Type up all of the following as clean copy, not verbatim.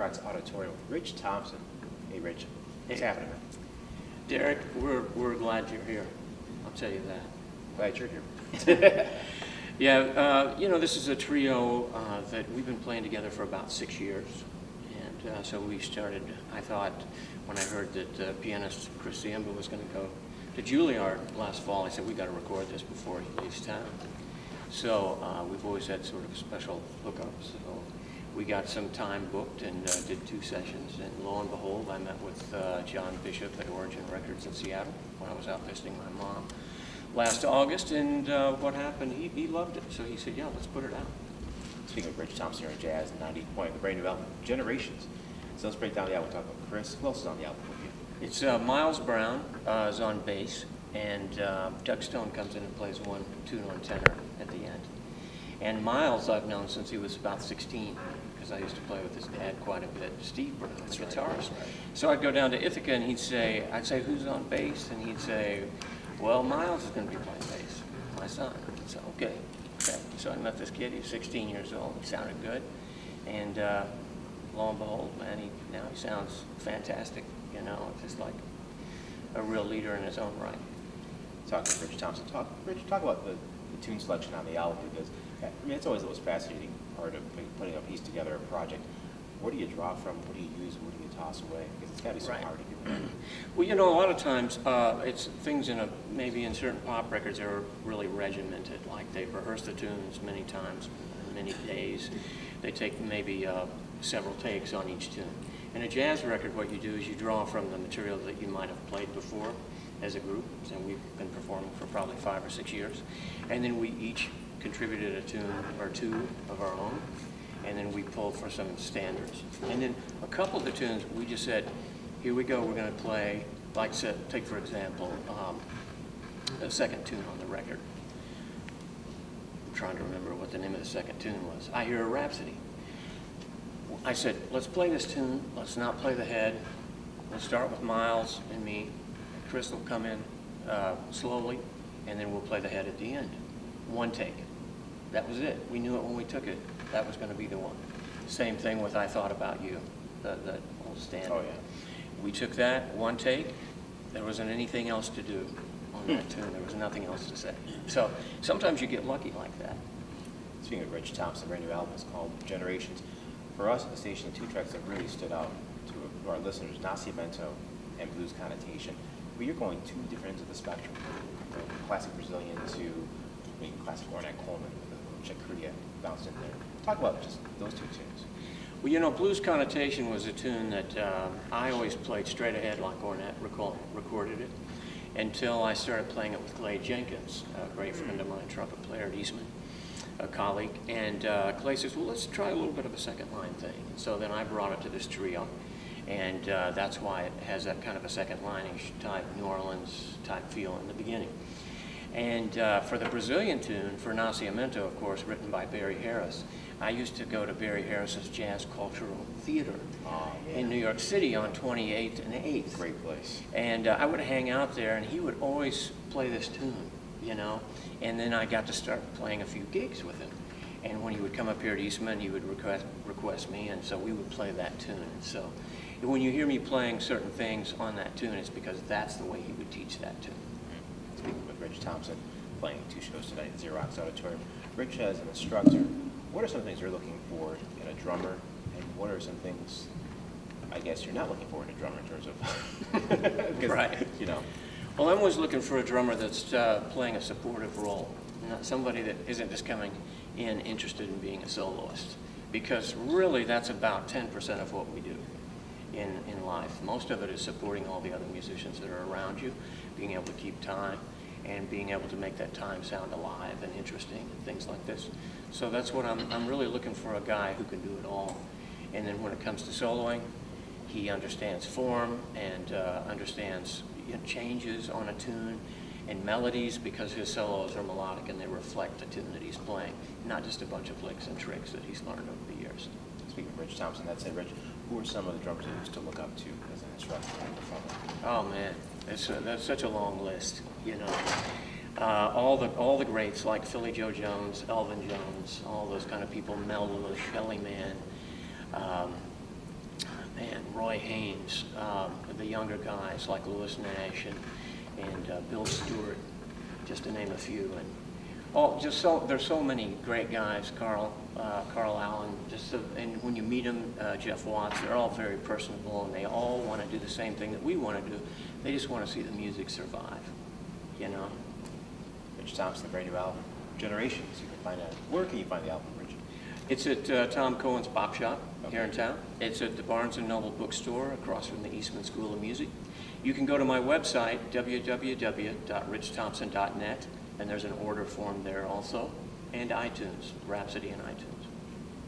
Xerox Auditorium with Rich Thompson. Hey, Rich. What's happening, man? Derrick, we're glad you're here. I'll tell you that. Glad you're here. Yeah, you know, this is a trio that we've been playing together for about 6 years. And so we started, I thought, when I heard that pianist Chris Ziemba was going to go to Juilliard last fall, I said, we got to record this before he leaves town. So we've always had sort of a special hookup. So we got some time booked and did 2 sessions. And lo and behold, I met with John Bishop at Origin Records in Seattle when I was out visiting my mom last August. And what happened, he loved it. So he said, yeah, let's put it out. Speaking of Rich Thompson here in Jazz, 90 point, the brand new album, Generations. So let's break down the album. We'll talk about Chris. Who else is on the album with you? It's Miles Brown is on bass, and Doug Stone comes in and plays one tune on tenor at the end. And Miles I've known since he was about 16, because I used to play with his dad quite a bit, Steve Brown, the guitarist. Right. So I'd go down to Ithaca and I'd say, who's on bass? And he'd say, well, Miles is going to be playing bass, my son. So, okay. So I met this kid, he was 16 years old, he sounded good. And lo and behold, man, now he sounds fantastic, you know, just like a real leader in his own right. Talk to Rich Thompson. Rich, talk about the tune selection on the album, because I mean, it's always the most fascinating part of putting a piece together, a project. Where do you draw from? What do you use? What do you toss away? Because it's got to be so hard to get that. Well, you know, a lot of times it's things maybe in certain pop records that are really regimented, like they've rehearsed the tunes many times, many days. They take maybe several takes on each tune. In a jazz record, what you do is you draw from the material that you might have played before as a group, and we've been performing for probably 5 or 6 years. And then we each contributed a tune or 2 of our own, and then we pulled for some standards. And then a couple of the tunes, we just said, here we go, we're going to play, like take for example, the second tune on the record. I'm trying to remember what the name of the second tune was. I Hear a Rhapsody. I said, let's play this tune, let's not play the head. Let's start with Miles and me. Chris will come in slowly, and then we'll play the head at the end. 1 take. That was it. We knew it when we took it. That was going to be the one. Same thing with I Thought About You, the old standard. Oh, yeah. We took that, 1 take. There wasn't anything else to do on that tune. There was nothing else to say. So sometimes you get lucky like that. Speaking of Rich Thompson, brand new album is called Generations. For us at the station, the 2 tracks that really stood out to our listeners, Nascimento and Blues Connotation. But you're going 2 different ends of the spectrum, from classic Brazilian to classic Ornette Coleman, with XRIJF bounced in there. Talk about just those 2 tunes. Well, you know, Blues Connotation was a tune that I always played straight ahead like Ornette recorded it, until I started playing it with Clay Jenkins, a great friend of mine, trumpet player at Eastman, a colleague. And Clay says, well, let's try a little bit of a second line thing. And so then I brought it to this trio, and that's why it has that kind of a second line-ish type, New Orleans type feel in the beginning. And for the Brazilian tune, for Nascimento, of course, written by Barry Harris, I used to go to Barry Harris's Jazz Cultural Theater in New York City on 28th and 8th. Great place. And I would hang out there, and he would always play this tune, you know. And then I got to start playing a few gigs with him. And when he would come up here at Eastman, he would request me, and so we would play that tune. And so when you hear me playing certain things on that tune, it's because that's the way he would teach that tune. Speaking with Rich Thompson, playing 2 shows tonight at Xerox Auditorium. Rich, as an instructor, what are some things you're looking for in a drummer, and what are some things, I guess, you're not looking for in a drummer in terms of, right? You know. Well, I'm always looking for a drummer that's playing a supportive role, not somebody that isn't just coming in interested in being a soloist, because really that's about 10% of what we do in life. Most of it is supporting all the other musicians that are around you, being able to keep time, and being able to make that time sound alive and interesting and things like this. So that's what I'm really looking for, a guy who can do it all. And then when it comes to soloing, he understands form and understands changes on a tune and melodies, because his solos are melodic and they reflect the tune that he's playing, not just a bunch of licks and tricks that he's learned over the years. Speaking of Rich Thompson, that said, Rich, who are some of the drummers that you used to look up to as an instructor and performer? Oh man, that's such a long list, you know. All the greats like Philly Joe Jones, Elvin Jones, all those kind of people, Mel Lewis, Shelly Manne, man, Roy Haynes, the younger guys like Lewis Nash and Bill Stewart, just to name a few. And there's so many great guys, Carl Allen, and when you meet them, Jeff Watts, they're all very personable, and they all want to do the same thing that we want to do. They just want to see the music survive, you know. Rich Thompson, the brand new album, Generations. You can find out. Where can you find the album, Rich? It's at Tom Cohen's Pop Shop here in town. It's at the Barnes & Noble bookstore across from the Eastman School of Music. You can go to my website, www.richthompson.net, and there's an order form there also, and iTunes, Rhapsody and iTunes.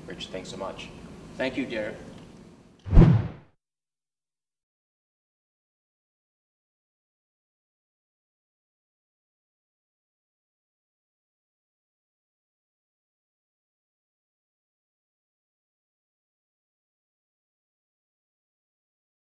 Rich, thanks so much. Thank you, Derek.